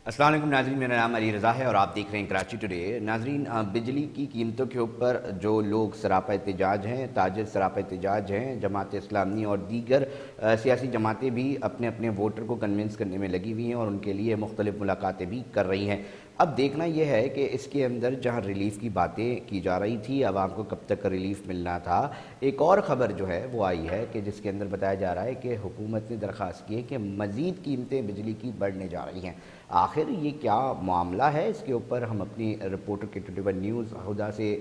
अस्सलाम वालेकुम नाज़रीन, मेरा नाम अली रज़ा है और आप देख रहे हैं कराची टुडे। नाज़रीन, बिजली की कीमतों के ऊपर जो लोग सरापा एहतजाज हैं, ताजिर सरापा एहतजाज हैं, जमात इस्लामी और दीगर सियासी जमातें भी अपने अपने वोटर को कन्विंस करने में लगी हुई हैं और उनके लिए मुख्तलिफ मुलाकातें भी कर रही हैं। अब देखना यह है कि इसके अंदर जहाँ रिलीफ़ की बातें की जा रही थी, आवाम को कब तक रिलीफ़ मिलना था, एक और ख़बर जो है वो आई है कि जिसके अंदर बताया जा रहा है कि हुकूमत ने दरख्वास्त की है कि मज़ीद कीमतें बिजली की बढ़ने जा रही हैं। आखिर ये क्या मामला है, इसके ऊपर हम अपनी रिपोर्टर के 21 न्यूज़ हुदा से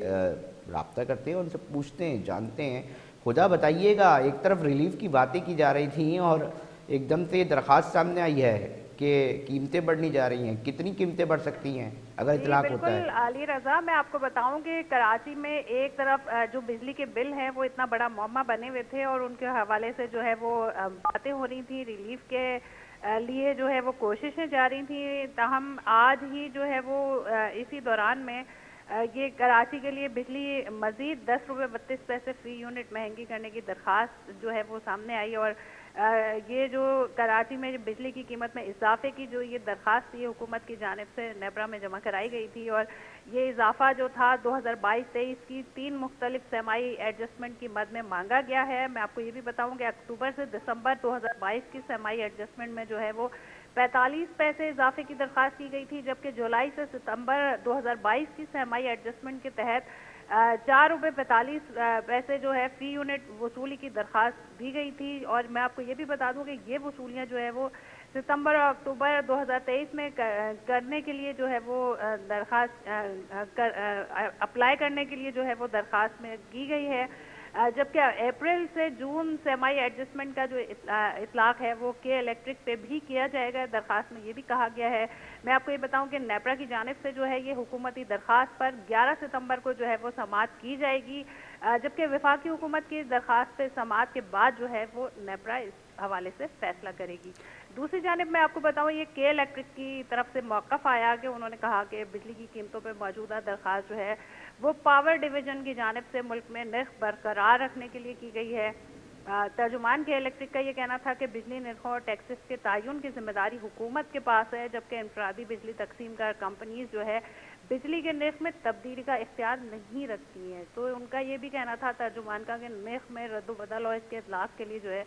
रब्ता करते हैं, उनसे पूछते हैं, जानते हैं। खुदा बताइएगा, एक तरफ रिलीफ़ की बातें की जा रही थी और एकदम से दरख्वास्त सामने आई है कि कीमतें बढ़नी जा रही हैं। कितनी कीमतें बढ़ सकती हैं अगर जी इतलाक होता बिल्कुल है? अली रज़ा, मैं आपको बताऊं कि कराची में एक तरफ जो बिजली के बिल हैं वो इतना बड़ा मौमा बने हुए थे और उनके हवाले से जो है वो बातें हो रही थी, रिलीफ के लिए जो है वो कोशिशें जारी थी। ताहम आज ही जो है वो इसी दौरान में ये कराची के लिए बिजली मज़ीद 10 रुपये 32 पैसे फ़ी यूनिट महंगी करने की दरख्वास्त जो है वो सामने आई। और ये जो कराची में बिजली की कीमत में इजाफे की जो ये दरख्वास्त थी हुकूमत की जानिब से नेपरा में जमा कराई गई थी, और ये इजाफा जो था 2022-23 की 3 मुख्तलिफ सेमाई एडजस्टमेंट की मद में मांगा गया है। मैं आपको ये भी बताऊं कि अक्टूबर से दिसंबर 2022 की सेमाई एडजस्टमेंट में जो है वो 45 पैसे इजाफे की दरख्वास्त की गई थी, जबकि जुलाई से सितंबर 2022 की सेमाई एडजस्टमेंट के तहत 4 रुपये 45 पैसे जो है फ़ी यूनिट वसूली की दरख्वास्त दी गई थी। और मैं आपको ये भी बता दूं कि ये वसूलियाँ जो है वो सितंबर और अक्टूबर 2023 में करने के लिए जो है वो दरख्वास्त अप्लाई करने के लिए जो है वो दरख्वास्त में की गई है। जबकि अप्रैल से जून सेमाई एडजस्टमेंट का जो इतलाक है वो के इलेक्ट्रिक पे भी किया जाएगा। दरख्वास्त में ये भी कहा गया है। मैं आपको ये बताऊं कि नेपरा की जानिब से जो है ये हुकूमती दरख्वास्त पर 11 सितंबर को जो है वो समाअत की जाएगी, जबकि वफाकी हुकूमत की दरख्वास्त पे समाअत के बाद जो है वो नेपरा इस हवाले से फैसला करेगी। दूसरी जानिब मैं आपको बताऊं, ये के इलेक्ट्रिक की तरफ से मौक़िफ़ आया कि उन्होंने कहा कि बिजली की कीमतों पर मौजूदा दरख्वास्त जो है वो पावर डिवीज़न की जानिब से मुल्क में नर्ख बरकरार रखने के लिए की गई है। तर्जुमान के इलेक्ट्रिक का ये कहना था कि बिजली नर्खों और टैक्सेस के तयन की जिम्मेदारी हुकूमत के पास है, जबकि इनफरादी बिजली तकसीम कार कंपनीज जो है बिजली के नर्ख में तब्दीली का इख्तियार नहीं रखती हैं। तो उनका ये भी कहना था तर्जुमान का कि नर्ख में रद्द-ओ-बदल और इसके इतलाक के लिए जो है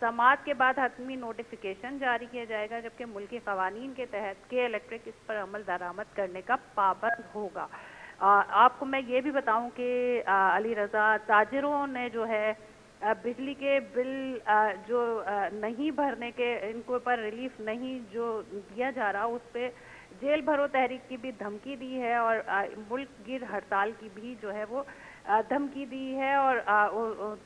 समाअत के बाद हतमी नोटिफिकेशन जारी किया जाएगा, जबकि मुल्की कवानीन के तहत के इलेक्ट्रिक इस पर अमल दरामद करने का पाबंद होगा। आपको मैं ये भी बताऊं कि अली रज़ा, ताजिरों ने जो है बिजली के बिल जो नहीं भरने के, इनको पर रिलीफ नहीं जो दिया जा रहा उस पर जेल भरो तहरीक की भी धमकी दी है और मुल्क गिर हड़ताल की भी जो है वो धमकी दी है। और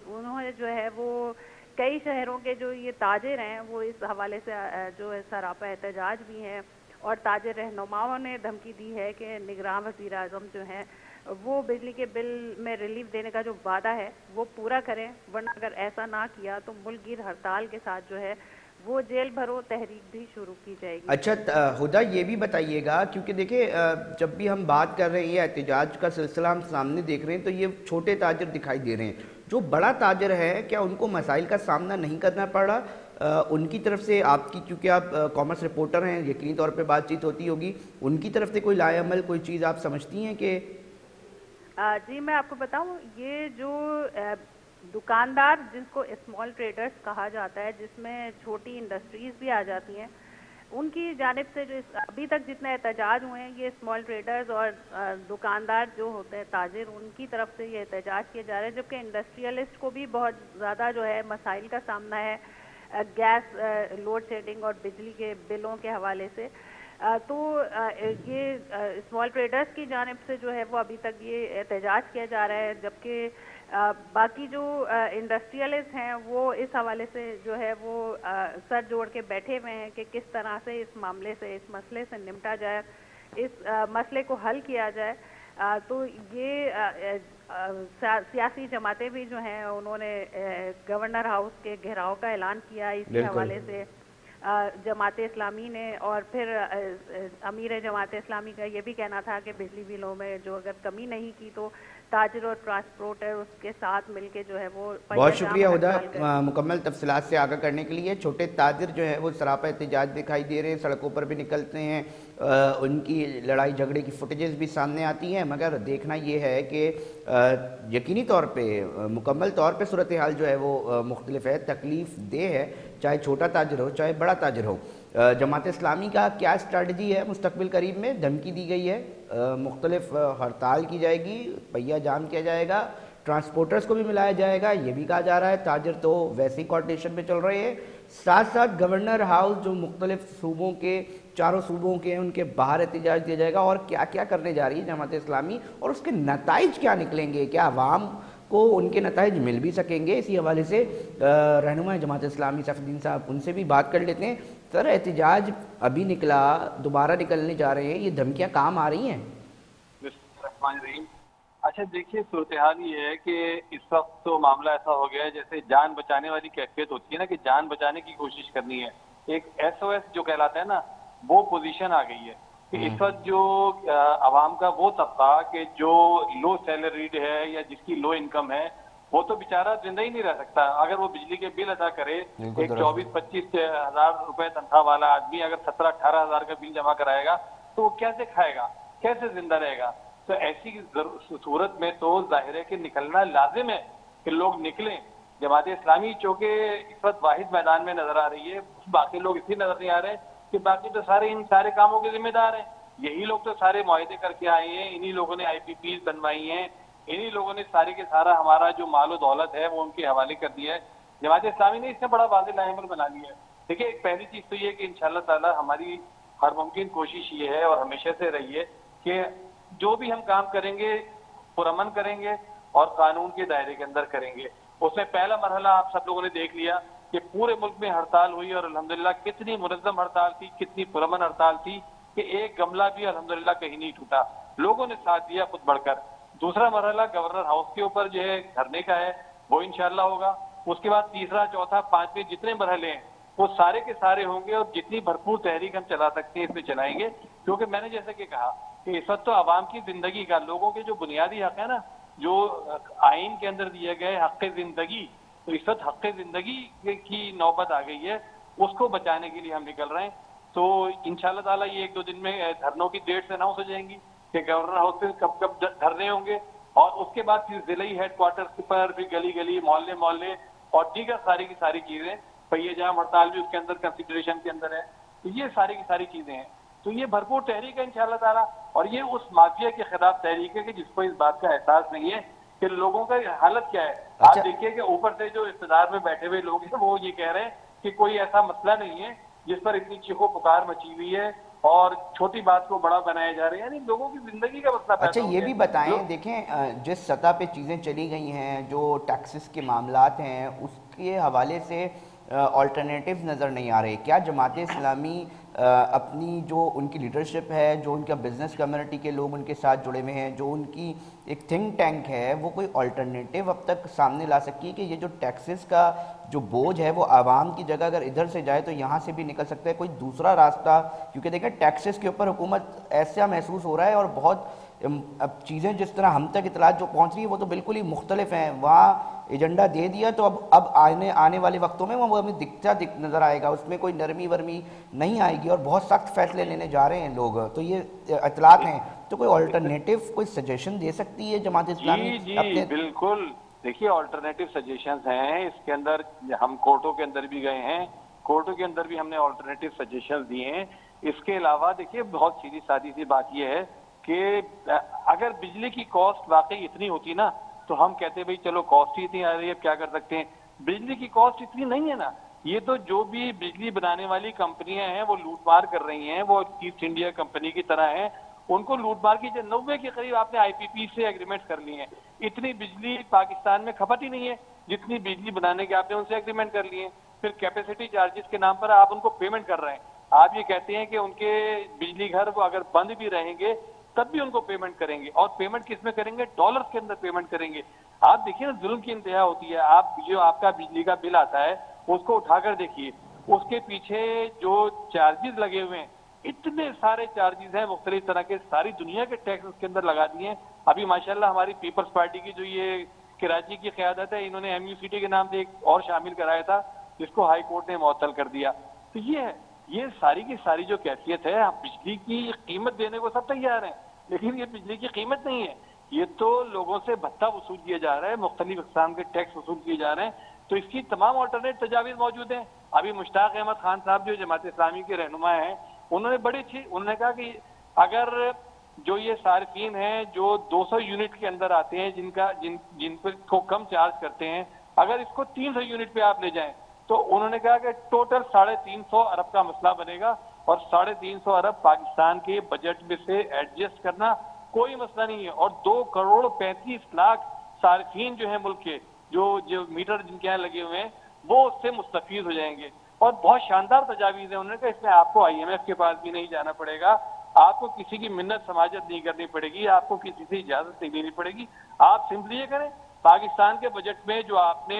उन्होंने जो है वो कई शहरों के जो ये ताजिर हैं वो इस हवाले से जो है सरापा एहतजाज भी हैं, और ताजिर रहनुमाओं ने धमकी दी है कि निगरान वज़ीर आज़म जो हैं वो बिजली के बिल में रिलीफ देने का जो वादा है वो पूरा करें, वरना अगर ऐसा ना किया तो मुल्क गिर हड़ताल के साथ जो है वो जेल भरो तहरीक भी शुरू की जाएगी। अच्छा, हुदा ये भी बताइएगा, क्योंकि देखिए जब भी हम बात कर रहे हैं, ये एहतजाज का सिलसिला हम सामने देख रहे हैं, तो ये छोटे ताजिर दिखाई दे रहे हैं। जो बड़ा ताजिर है, क्या उनको मसाइल का सामना नहीं करना पड़ रहा? उनकी तरफ से आपकी, क्योंकि आप कॉमर्स रिपोर्टर हैं, यकीनी तौर पे बातचीत होती होगी, उनकी तरफ से कोई लाएअमल, कोई चीज़ आप समझती हैं कि? जी मैं आपको बताऊं, ये जो दुकानदार जिनको स्मॉल ट्रेडर्स कहा जाता है, जिसमें छोटी इंडस्ट्रीज भी आ जाती हैं, उनकी जानिब से जो अभी तक जितने एहतजाज हुए हैं ये स्मॉल ट्रेडर्स और दुकानदार जो होते हैं ताजिर, उनकी तरफ से ये एहतजाज किए जा रहे हैं, जबकि इंडस्ट्रियलिस्ट को भी बहुत ज़्यादा जो है मसाइल का सामना है गैस लोड शेडिंग और बिजली के बिलों के हवाले से। तो ये स्मॉल ट्रेडर्स की जानिब से जो है वो अभी तक ये एहतजाज किया जा रहा है, जबकि बाकी जो इंडस्ट्रियलिस्ट हैं वो इस हवाले से जो है वो सर जोड़ के बैठे हुए हैं कि किस तरह से इस मामले से, इस मसले से निपटा जाए, इस मसले को हल किया जाए। तो ये सियासी जमातें भी जो हैं उन्होंने गवर्नर हाउस के घेराव का ऐलान किया इसी बिल्कुल। हवाले से। जमात इस्लामी ने और फिर अमीर जमात इस्लामी का ये भी कहना था कि बिजली बिलों में जो अगर कमी नहीं की तो ताजर और ट्रांसपोर्टर उसके साथ मिलके जो है वो बहुत शुक्रिया हुदा हड़ताल करें। मुकम्मल तफसीलात से आगाह करने के लिए। छोटे ताजिर जो है वो सरापा एहतजाज दिखाई दे रहे हैं, सड़कों पर भी निकलते हैं, उनकी लड़ाई झगड़े की फुटेजेस भी सामने आती हैं, मगर देखना ये है कि यकीनी तौर पे मुकम्मल तौर पे सूरत हाल जो है वो मुख्तलिफ है, तकलीफ़ दे है, चाहे छोटा ताजिर हो चाहे बड़ा ताजिर हो। जमात इस्लामी का क्या स्ट्रेटजी है मुस्तकबिल करीब में? धमकी दी गई है, मुख्तलिफ हड़ताल की जाएगी, पहिया जाम किया जाएगा, ट्रांसपोर्टर्स को भी मिलाया जाएगा, ये भी कहा जा रहा है। ताजिर तो वैसे ही कोऑर्डिनेशन में चल रहे हैं, साथ साथ गवर्नर हाउस जो मुख्तलिफ सूबों के, चारों सूबों के हैं, उनके बाहर एहतजाज दिया जाएगा। और क्या क्या करने जा रही है जमात इस्लामी और उसके नताइज क्या निकलेंगे, क्या अवाम को उनके नताइज मिल भी सकेंगे? इसी हवाले से रहनुमा जमात इस्लामी सैफुद्दीन साहब, उनसे भी बात कर लेते हैं। सर, एहतजाज अभी निकला, दोबारा निकलने जा रहे हैं, ये धमकियाँ काम आ रही हैं? अच्छा देखिए, सूरत हाल ये है कि इस वक्त तो मामला ऐसा हो गया है जैसे जान बचाने वाली कैफियत होती है ना, कि जान बचाने की कोशिश करनी है। एक SOS जो कहलाता है ना, वो पोजीशन आ गई है कि इस वक्त जो आवाम का वो तबका कि जो लो सैलरीड है या जिसकी लो इनकम है, वो तो बेचारा जिंदा ही नहीं रह सकता। अगर वो बिजली के बिल अदा करे, एक 24-25 हजार रुपए तनख्वाह वाला आदमी अगर 17-18 हजार का बिल जमा कराएगा तो वो कैसे खाएगा, कैसे जिंदा रहेगा? तो ऐसी सूरत में तो जाहिर है कि निकलना लाजिम है कि लोग निकलें। जमात इस्लामी चूंकि इस वक्त वाहिद मैदान में नजर आ रही है, बाकी लोग इसलिए नजर नहीं आ रहे कि बाकी तो सारे इन सारे कामों के जिम्मेदार हैं। यही लोग तो सारे मुआहदे करके आए हैं, इन्हीं लोगों ने IPPs बनवाई हैं, इन्हीं लोगों ने सारे के सारा हमारा जो मालो दौलत है वो उनके हवाले कर दिया है। जमात इस्लामी ने इससे बड़ा वाज़ेह लाइमल बना लिया है। देखिए, एक पहली चीज तो ये कि इंशाअल्लाह ताला हमारी हर मुमकिन कोशिश ये है और हमेशा से रही है कि जो भी हम काम करेंगे पुरअमन करेंगे और कानून के दायरे के अंदर करेंगे। उसमें पहला मरहला आप सब लोगों ने देख लिया कि पूरे मुल्क में हड़ताल हुई और अल्हम्दुलिल्लाह कितनी मुनज़्ज़म हड़ताल थी, कितनी पुरअमन हड़ताल थी कि एक गमला भी अल्हम्दुलिल्लाह कहीं नहीं टूटा, लोगों ने साथ दिया खुद बढ़कर। दूसरा मरहला गवर्नर हाउस के ऊपर जो है धरने का है, वो इंशाअल्लाह होगा। उसके बाद तीसरा, चौथा, पांचवें जितने मरहले हैं वो सारे के सारे होंगे और जितनी भरपूर तहरीक हम चला सकते हैं इसमें चलाएंगे। क्योंकि मैंने जैसे कि कहा कि इस वक्त तो आवाम की जिंदगी का, लोगों के जो बुनियादी हक है ना, जो आइन के अंदर दिए गए हक जिंदगी, तो इस वक्त हक जिंदगी की नौबत आ गई है, उसको बचाने के लिए हम निकल रहे हैं। तो इंशाअल्लाह ताला ये 1-2 दिन में धरनों की डेट्स अनाउंस हो जाएंगी कि गवर्नर हाउस पे कब कब धरने होंगे, और उसके बाद फिर जिले हेडक्वार्टर पर भी गली गली, मोहल्ले मोहल्ले और दीगर सारी की सारी चीजें, पहिए जाम हड़ताल भी उसके अंदर कंसिडरेशन के अंदर है। तो ये सारी की सारी चीजें हैं। तो ये भरपूर तहरीक है इंशाअल्लाह ताला, और ये उस माफिया के खिलाफ तहरीक है कि जिसको इस बात का एहसास नहीं है कि लोगों का हालत क्या है। आप देखिए कि ऊपर से जो इक़्तिदार में बैठे हुए लोग हैं वो ये कह रहे हैं कि कोई ऐसा मसला नहीं है जिस पर इतनी चीखो पुकार मची हुई है और छोटी बात को बड़ा बनाया जा रहा है, यानी लोगों की जिंदगी का मसला। अच्छा, ये भी बताएं, देखें जिस सतह पे चीज़ें चली गई हैं, जो टैक्सेस के मामलात हैं, उसके हवाले से ऑल्टरनेटिव नज़र नहीं आ रहे। क्या जमात इस्लामी अपनी जो उनकी लीडरशिप है, जो उनका बिजनेस कम्युनिटी के लोग उनके साथ जुड़े हुए हैं, जो उनकी एक थिंक टैंक है, वो कोई ऑल्टरनेटिव अब तक सामने ला सकी कि ये जो टैक्सेस का जो बोझ है वो आवाम की जगह अगर इधर से जाए तो यहाँ से भी निकल सकता है कोई दूसरा रास्ता? क्योंकि देखें, टैक्सेस के ऊपर हुकूमत ऐसा महसूस हो रहा है और बहुत अब चीज़ें जिस तरह हम तक इतलात जो पहुँच रही है वो तो बिल्कुल ही मुख्तलिफ हैं। वहाँ एजेंडा दे दिया तो अब आने वाले वक्तों में वो हमें दिख नज़र आएगा, उसमें कोई नरमी वरमी नहीं आएगी और बहुत सख्त फैसले लेने जा रहे हैं लोग। तो ये इतलात हैं, तो कोई ऑल्टरनेटिव कोई सजेशन दे सकती है जमात इस्लामी? जी बिल्कुल, देखिए ऑल्टरनेटिव सजेशंस हैं, इसके अंदर हम कोर्टों के अंदर भी गए हैं, कोर्टों के अंदर भी हमने ऑल्टरनेटिव सजेशन दिए हैं। इसके अलावा देखिए बहुत सीधी सादी सी बात यह है कि अगर बिजली की कॉस्ट वाकई इतनी होती ना तो हम कहते भाई चलो कॉस्ट ही इतनी आ रही है, क्या कर सकते हैं। बिजली की कॉस्ट इतनी नहीं है ना, ये तो जो भी बिजली बनाने वाली कंपनियां हैं वो लूटमार कर रही हैं, वो ईस्ट इंडिया कंपनी की तरह हैं, उनको लूटमार की 90 के करीब आपने IPP से एग्रीमेंट कर लिए हैं। इतनी बिजली पाकिस्तान में खपत ही नहीं है जितनी बिजली बनाने के आपने उनसे एग्रीमेंट कर लिए हैं। फिर कैपेसिटी चार्जेस के नाम पर आप उनको पेमेंट कर रहे हैं। आप ये कहते हैं कि उनके बिजली घर वो अगर बंद भी रहेंगे तब भी उनको पेमेंट करेंगे, और पेमेंट किस में करेंगे? डॉलर्स के अंदर पेमेंट करेंगे। आप देखिए ना, जुल्म की इंतहा होती है। आप जो आपका बिजली का बिल आता है उसको उठाकर देखिए, اس کے پیچھے جو چارجز لگے ہوئے ہیں، اتنے سارے چارجز ہیں مختلف طرح کے، ساری دنیا کے ٹیکس اس کے اندر لگا دیے ہیں. ابھی ماشاءاللہ ہماری پیپلز پارٹی کی جو یہ کراچی کی قیادت ہے، انہوں نے ایم یو سی ٹی کے نام سے ایک اور شامل کرایا تھا جس کو ہائی کورٹ نے معطل کر دیا. تو یہ ساری کی ساری جو کیفیت ہے، ہم بجلی کی قیمت دینے کو سب تیار ہیں، لیکن یہ بجلی کی قیمت نہیں ہے، یہ تو لوگوں سے بھتہ وصول کیا جا رہا ہے، مختلف اقسام کے ٹیکس وصول کیے جا رہے ہیں. تو اس کی تمام آلٹرنیٹ تجاویز موجود ہیں. ابھی مشتاق احمد خان صاحب جو جماعت اسلامی کے رہنما ہیں، انہوں نے بڑی اچھی، انہوں نے کہا کہ اگر جو یہ صارفین ہیں جو 200 یونٹ کے اندر آتے ہیں، جن پر کو کم چارج کرتے ہیں، اگر اس کو 300 یونٹ پہ آپ لے جائیں تو انہوں نے کہا کہ ٹوٹل 350 ارب کا مسئلہ بنے گا، اور 350 ارب پاکستان کے بجٹ میں سے ایڈجسٹ کرنا کوئی مسئلہ نہیں ہے. اور 2 کروڑ 35 لاکھ صارفین جو ہیں ملک کے، جو میٹر جن کے یہاں لگے ہوئے ہیں، وہ اس سے مستفید ہو جائیں گے. اور بہت شاندار تجاویز ہیں. انہوں نے کہا اس میں آپ کو آئی ایم ایف کے پاس بھی نہیں جانا پڑے گا، آپ کو کسی کی منت سماجت نہیں کرنی پڑے گی، آپ کو کسی سے اجازت نہیں لینی پڑے گی. آپ سمپلی یہ کریں، پاکستان کے بجٹ میں جو آپ نے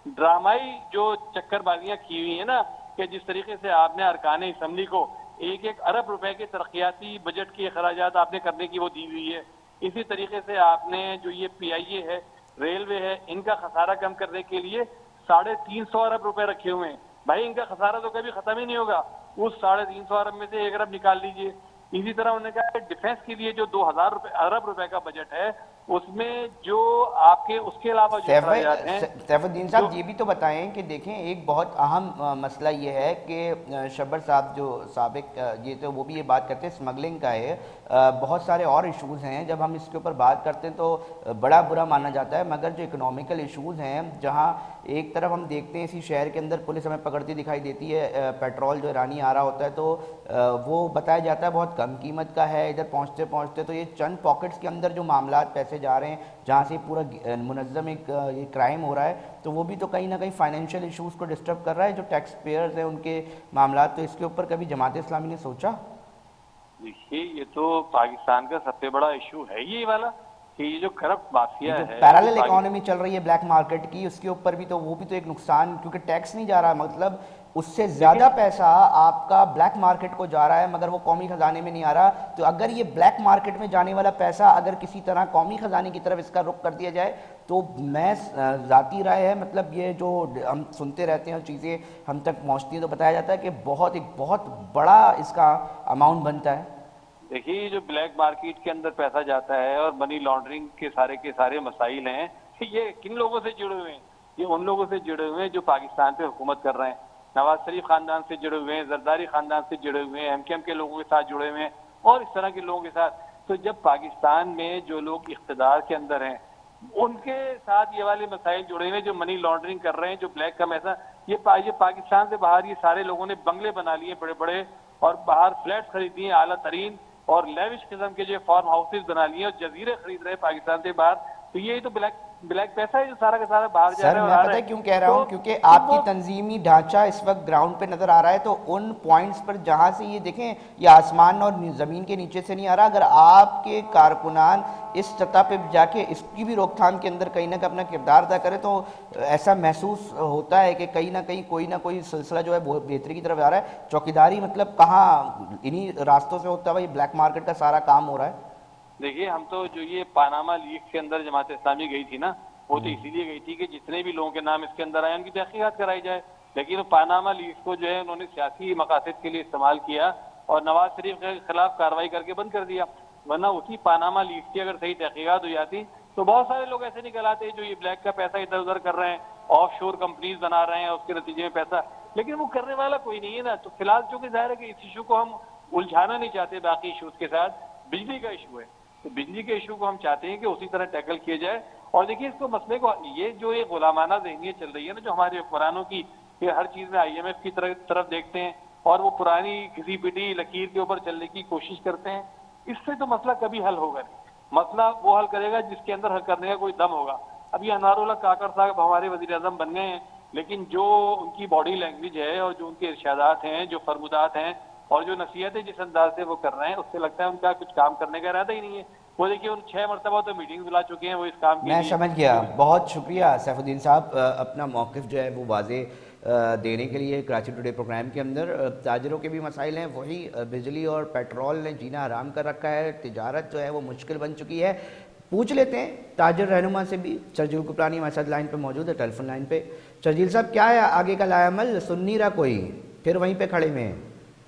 ڈرامائی جو چکر بازیاں کی ہوئی ہیں نا، کہ جس طریقے سے آپ نے ارکان اسمبلی کو 1 ارب روپے کے ترقیاتی بجٹ کے اخراجات آپ نے کرنے کی وہ دی ہوئی ہے. اسی طریقے سے آپ نے جو یہ پی آئی اے ہے، ریلوے ہے، ان کا خسارہ کم کرنے کے لیے 350 ارب روپے رکھے ہوئے ہیں. بھائی ان کا خسارہ تو کبھی ختم ہی نہیں ہوگا، اس 350 ارب میں سے 1 ارب نکال لیجئے. اسی طرح انہوں نے کہا کہ ڈیفنس کے لیے جو 2000 ارب روپے کا بجٹ ہے، اس میں جو آپ کے اس کے علاوہ جو اخراجات ہیں. سیف الدین صاحب یہ بھی تو بتائیں کہ دیکھیں ایک بہت اہم مسئلہ یہ ہے کہ شبر صاحب جو سابق یہ تو وہ بھی یہ بات کرتے ہیں اسمگلنگ کا ہے، بہت سارے اور ایشوز ہیں. جب ہم اس کے اوپر بات کرتے ہیں تو بڑا برا مانا جاتا ہے، مگر جو اکنومیکل ایشوز ہیں، جہاں ایک طرف ہم دیکھتے ہیں اسی شہر کے اندر پولیس ہمیں پکڑتی دکھائی دیتی ہے، پیٹرول جو ایرانی آ رہا ہوتا ہے تو وہ بتایا جاتا ہے بہت کم قیمت کا ہے، ادھر پہنچتے پہنچتے تو یہ چند پاکٹس کے اندر جو معاملات پیسے جا رہے ہیں، جہاں سے پورا منظم ایک یہ کرائم ہو رہا ہے، تو وہ بھی تو کہیں نہ کہیں فائنینشیل ایشوز کو ڈسٹرب کر رہا ہے جو ٹیکس پیئرز ہیں ان کے معاملات. تو اس کے اوپر کبھی جماعت اسلامی نے سوچا؟ دیکھیے یہ تو پاکستان کا سب سے بڑا ایشو ہے یہ والا، کہ یہ جو کرپٹ مافیا ہے، پیرالل اکانومی چل رہی ہے بلیک مارکیٹ کی، اس کے اوپر بھی تو وہ بھی تو ایک نقصان، کیونکہ ٹیکس نہیں جا رہا، مطلب اس سے زیادہ پیسہ آپ کا بلیک مارکیٹ کو جا رہا ہے مگر وہ قومی خزانے میں نہیں آ رہا. تو اگر یہ بلیک مارکیٹ میں جانے والا پیسہ اگر کسی طرح قومی خزانے کی طرف اس کا رخ کر دیا جائے تو میں ذاتی رائے ہے، مطلب یہ جو ہم سنتے رہتے ہیں اور چیزیں ہم تک پہنچتی ہیں تو بتایا جاتا ہے کہ ایک بہت بڑا اس کا اماؤنٹ بنتا ہے. دیکھیے جو بلیک مارکیٹ کے اندر پیسہ جاتا ہے اور منی لانڈرنگ کے سارے مسائل ہیں، یہ کن لوگوں سے جڑے ہوئے ہیں؟ یہ ان لوگوں سے جڑے ہوئے ہیں جو پاکستان پہ حکومت کر رہے ہیں. نواز شریف خاندان سے جڑے ہوئے ہیں، زرداری خاندان سے جڑے ہوئے ہیں، ایم کے لوگوں کے ساتھ جڑے ہوئے ہیں، اور اس طرح کے لوگوں کے ساتھ. تو جب پاکستان میں جو لوگ اقتدار کے اندر ہیں ان کے ساتھ یہ والے مسائل جڑے ہوئے ہیں، جو منی لانڈرنگ کر رہے ہیں، جو بلیک کا پیسہ، یہ پاکستان سے باہر یہ سارے لوگوں نے بنگلے بنا لیے بڑے بڑے، اور باہر فلیٹس خرید لیے اعلیٰ ترین اور لیوش قسم کے جو فارم ہاؤسز بنا لیے اور جزیرے خرید رہے ہیں پاکستان سے باہر. تو یہ تو بلیک پیسہ ہے جو سارا کا سارا باہر جا رہا ہے. سر میں پتہ کیوں کہہ رہا ہوں، کیونکہ آپ کی تنظیمی ڈھانچہ اس وقت گراؤنڈ پہ نظر آ رہا ہے، تو ان پوائنٹس پر جہاں سے یہ دیکھیں یہ آسمان اور زمین کے نیچے سے نہیں آ رہا. اگر آپ کے کارکنان اس سطح پہ جا کے اس کی بھی روک تھام کے اندر کہیں نہ کہیں اپنا کردار ادا کرے تو ایسا محسوس ہوتا ہے کہ کہیں نہ کوئی سلسلہ جو ہے بہتری کی طرف جا رہا ہے. چوکیداری مطلب کہاں انہی راستوں سے ہوتا ہے یہ بلیک مارکیٹ کا سارا کام ہو رہا ہے. دیکھیے ہم تو جو یہ پاناما لیکس کے اندر جماعت اسلامی گئی تھی نا، وہ تو اسی لیے گئی تھی کہ جتنے بھی لوگوں کے نام اس کے اندر آئے ان کی تحقیقات کرائی جائے. لیکن پاناما لیکس کو جو ہے انہوں نے سیاسی مقاصد کے لیے استعمال کیا اور نواز شریف کے خلاف کارروائی کر کے بند کر دیا. ورنہ اسی پاناما لیکس کی اگر صحیح تحقیقات ہو جاتی تو بہت سارے لوگ ایسے نکل آتے جو یہ بلیک کا پیسہ ادھر ادھر کر رہے ہیں، آف شور کمپنیز بنا رہے ہیں اس کے نتیجے میں پیسہ، لیکن وہ کرنے والا کوئی نہیں ہے نا. تو فی الحال چونکہ ظاہر ہے کہ اس ایشو کو ہم الجھانا نہیں چاہتے باقی ایشوز کے ساتھ. بجلی کا ایشو ہے تو بجلی کے ایشو کو ہم چاہتے ہیں کہ اسی طرح ٹیکل کیا جائے. اور دیکھیے اس کو مسئلے کو، یہ جو ایک غلامانہ ذہنیت چل رہی ہے نا جو ہمارے حکمرانوں کی، کہ ہر چیز میں آئی ایم ایف کی طرف دیکھتے ہیں اور وہ پرانی کسی پٹی لکیر کے اوپر چلنے کی کوشش کرتے ہیں، اس سے تو مسئلہ کبھی حل ہوگا نہیں. مسئلہ وہ حل کرے گا جس کے اندر حل کرنے کا کوئی دم ہوگا. ابھی انوار اللہ کاکڑ صاحب ہمارے وزیر اعظم بن گئے ہیں، لیکن جو ان کی باڈی لینگویج ہے اور جو ان کے ارشادات ہیں، جو فرمودات ہیں اور جو نصیحتیں جس انداز سے وہ کر رہے ہیں، اس سے لگتا ہے ان کا کچھ کام کرنے کا ارادہ ہی نہیں ہے. وہ دیکھیے ان 6 مرتبہ تو میٹنگ بلا چکے ہیں وہ اس کام کے لیے. میں سمجھ گیا. بہت شکریہ سیف الدین صاحب، اپنا موقف جو ہے وہ واضح دینے کے لیے کراچی ٹوڈے پروگرام کے اندر تاجروں کے بھی مسائل ہیں، وہی بجلی اور پیٹرول نے جینا حرام کر رکھا ہے، تجارت جو ہے وہ مشکل بن چکی ہے۔ پوچھ لیتے ہیں تاجر رہنما سے بھی، شرجیل گپرانی ہمارے ساتھ لائن پہ موجود ہے، ٹیلی فون لائن پہ۔ شرجیل صاحب، کیا ہے آگے کا لائے عمل؟ سن نہیں رہا کوئی، پھر وہیں پہ کھڑے ہوئے ہیں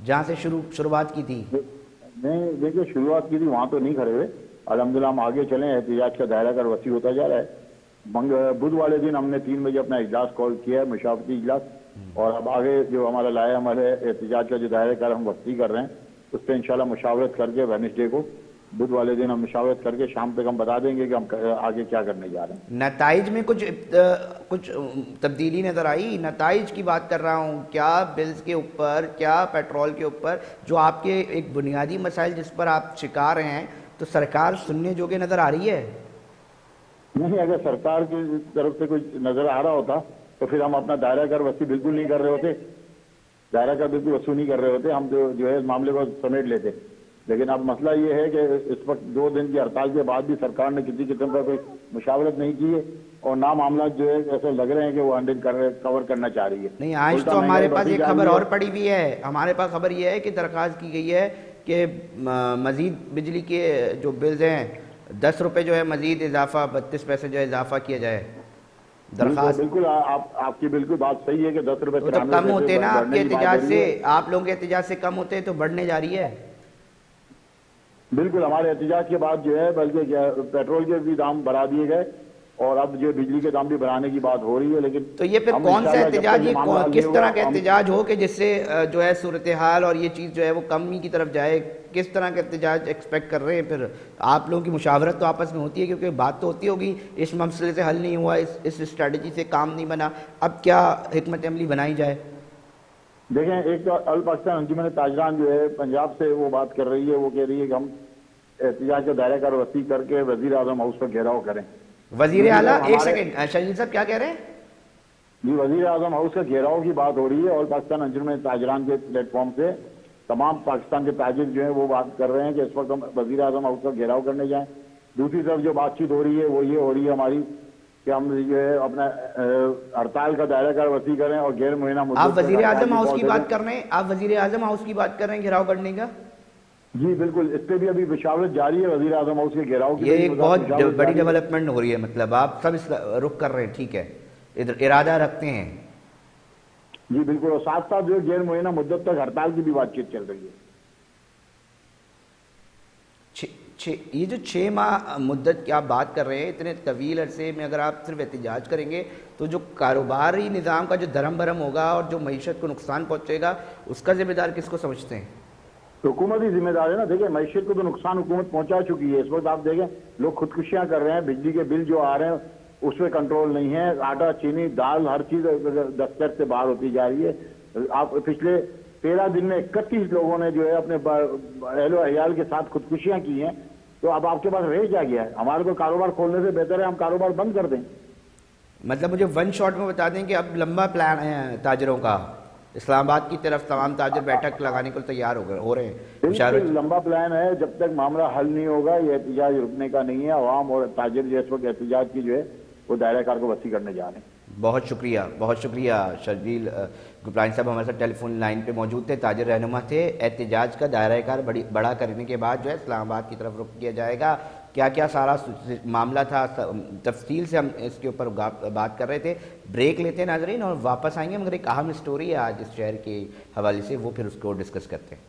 جہاں سے شروعات کی تھی۔ نہیں دیکھیے، شروعات کی تھی وہاں تو نہیں کھڑے ہوئے، الحمدللہ ہم آگے چلے، احتجاج کا دائرہ کر وسیع ہوتا جا رہا ہے۔ بدھ والے دن ہم نے 3 بجے اپنا اجلاس کال کیا ہے، مشاورتی اجلاس، اور اب آگے جو ہمارا لائے عمل ہے احتجاج کا جو دائرہ کار ہم وسیع کر رہے ہیں، اس پہ انشاءاللہ مشاورت کر کے وینسڈے کو، بدھ والے دن ہم مشاورت کر کے شام تک ہم بتا دیں گے کہ ہم آگے کیا کرنے جا رہے ہیں۔ نتائج میں کچھ تبدیلی نظر آئی؟ نتائج کی بات کر رہا ہوں، کیا بلز کے اوپر، کیا پیٹرول کے اوپر، جو آپ کے ایک بنیادی مسائل جس پر آپ شکار ہیں، تو سرکار سننے جوگے نظر آ رہی ہے؟ نہیں، اگر سرکار کی طرف سے کوئی نظر آ رہا ہوتا تو پھر ہم اپنا دائرہ کار وسیع بالکل نہیں کر رہے ہوتے، دائرہ کار بالکل وسیع نہیں کر رہے ہوتے، ہم جو ہے اس معاملے کو سمیٹ لیتے۔ لیکن اب مسئلہ یہ ہے کہ اس وقت 2 دن کی ہڑتال کے بعد بھی سرکار نے کسی قسم کا کوئی مشاورت نہیں کی ہے، اور نہ معاملات جو ہے ایسے لگ رہے ہیں کہ وہ ہینڈل کور کرنا چاہ رہی ہے۔ نہیں، آج تو ہمارے پاس ایک خبر اور پڑی ہوئی ہے، ہمارے پاس خبر یہ ہے کہ درخواست کی گئی ہے کہ مزید بجلی کے جو بلز ہیں 10 روپے جو ہے مزید اضافہ، 32 پیسے جو ہے اضافہ کیا جائے۔ درخواست بالکل آپ کی بالکل بات صحیح ہے کہ 10 روپے تو کم ہوتے ہیں نا آپ کے احتجاج سے، آپ لوگوں کے احتجاج سے کم ہوتے ہیں تو بڑھنے جا رہی ہے۔ بالکل، ہمارے احتجاج کے بعد جو ہے بلکہ پیٹرول کے بھی دام بڑھا دیے گئے، اور اب جو بجلی کے دام بھی بڑھانے کی بات ہو رہی ہے۔ لیکن تو یہ پھر کون سا احتجاج، یہ کس طرح کا احتجاج ہو کہ جس سے جو ہے صورتحال اور یہ چیز جو ہے وہ کمی کی طرف جائے؟ کس طرح کا احتجاج ایکسپیکٹ کر رہے ہیں؟ پھر آپ لوگوں کی مشاورت تو آپس میں ہوتی ہے، کیونکہ بات تو ہوتی ہوگی اس مسئلے سے حل نہیں ہوا، اس اسٹریٹجی سے کام نہیں بنا، اب کیا حکمت عملی بنائی جائے؟ دیکھیں، ایک تو ال پاکستان انجمن تاجران جو ہے پنجاب سے وہ بات کر رہی ہے، وہ کہہ رہی ہے کہ ہم احتجاج کا دائرہ کار وسیع کر کے وزیر اعظم ہاؤس پر گھیراؤ کریں۔ وزیر اعلیٰ، ایک سیکنڈ شرجیل صاحب کیا کہہ رہے ہیں؟ جی، وزیر اعظم ہاؤس کا گھیراؤ کی بات ہو رہی ہے، اور پاکستان انجمن تاجران کے پلیٹ فارم سے تمام پاکستان کے تاجر جو ہیں وہ بات کر رہے ہیں کہ اس وقت ہم وزیر اعظم ہاؤس کا گھیراؤ کرنے جائیں۔ دوسری طرف جو بات چیت ہو رہی ہے وہ یہ ہو رہی ہے ہماری کہ ہم جو ہے اپنا ہڑتال کا دائرہ کار وسیع کریں اور غیر معینہ مدت آپ وزیر اعظم ہاؤس کی بات کر رہے ہیں؟ آپ وزیر اعظم ہاؤس کی بات کر رہے ہیں گھیراؤ کرنے کا؟ جی بالکل، اس پہ بھی ابھی مشاورت جاری ہے وزیر اعظم ہاؤس کے گھیراؤ کی۔ یہ ایک بہت بڑی ڈیولپمنٹ ہو رہی ہے، مطلب آپ سب اس رخ کر رہے ہیں، ٹھیک ہے، ارادہ رکھتے ہیں۔ جی بالکل، اور ساتھ ساتھ جو غیر معینہ مدت تک ہڑتال کی بھی بات چیت چل رہی ہے۔ یہ جو 6 ماہ مدت کی آپ بات کر رہے ہیں، اتنے طویل عرصے میں اگر آپ صرف احتجاج کریں گے تو جو کاروباری نظام کا جو دھرم برہم ہوگا اور جو معیشت کو نقصان پہنچے گا، اس کا ذمہ دار کس کو سمجھتے ہیں؟ حکومت ہی ذمہ دار ہے نا۔ دیکھیں، معیشت کو تو نقصان حکومت پہنچا چکی ہے، اس وقت آپ دیکھیں لوگ خودکشیاں کر رہے ہیں، بجلی کے بل جو آ رہے ہیں اس پہ کنٹرول نہیں ہے، آٹا چینی دال ہر چیز دسترس سے باہر ہوتی جا رہی ہے۔ آپ پچھلے 13 دن میں 31 لوگوں نے جو ہے اپنے اہل و عیال کے ساتھ خودکشیاں کی ہیں، تو اب آپ کے پاس رہ کیا گیا ہے؟ ہمارے کو کاروبار کھولنے سے بہتر ہے ہم کاروبار بند کر دیں۔ مطلب مجھے ون شاٹ میں بتا دیں کہ اب لمبا پلان ہے تاجروں کا، اسلام آباد کی طرف تمام تاجر بیٹھک لگانے کو تیار ہو رہے ہیں؟ بالکل لمبا پلان ہے، جب تک معاملہ حل نہیں ہوگا یہ احتجاج رکنے کا نہیں ہے۔ عوام اور تاجر جو اس وقت احتجاج کی جو ہے وہ دائرہ کار کو وسیع کرنے جا رہے ہیں۔ بہت شکریہ، بہت شکریہ شرجیل گپرانی صاحب ہمارے ساتھ ٹیلی فون لائن پہ موجود تھے، تاجر رہنما تھے۔ احتجاج کا دائرہ کار بڑا کرنے کے بعد جو ہے اسلام آباد کی طرف رخ کیا جائے گا، کیا کیا سارا معاملہ تھا تفصیل سے ہم اس کے اوپر بات کر رہے تھے۔ بریک لیتے ہیں ناظرین اور واپس آئیں گے، مگر ایک اہم اسٹوری ہے آج اس شہر کے حوالے سے، وہ پھر اس کو ڈسکس کرتے ہیں۔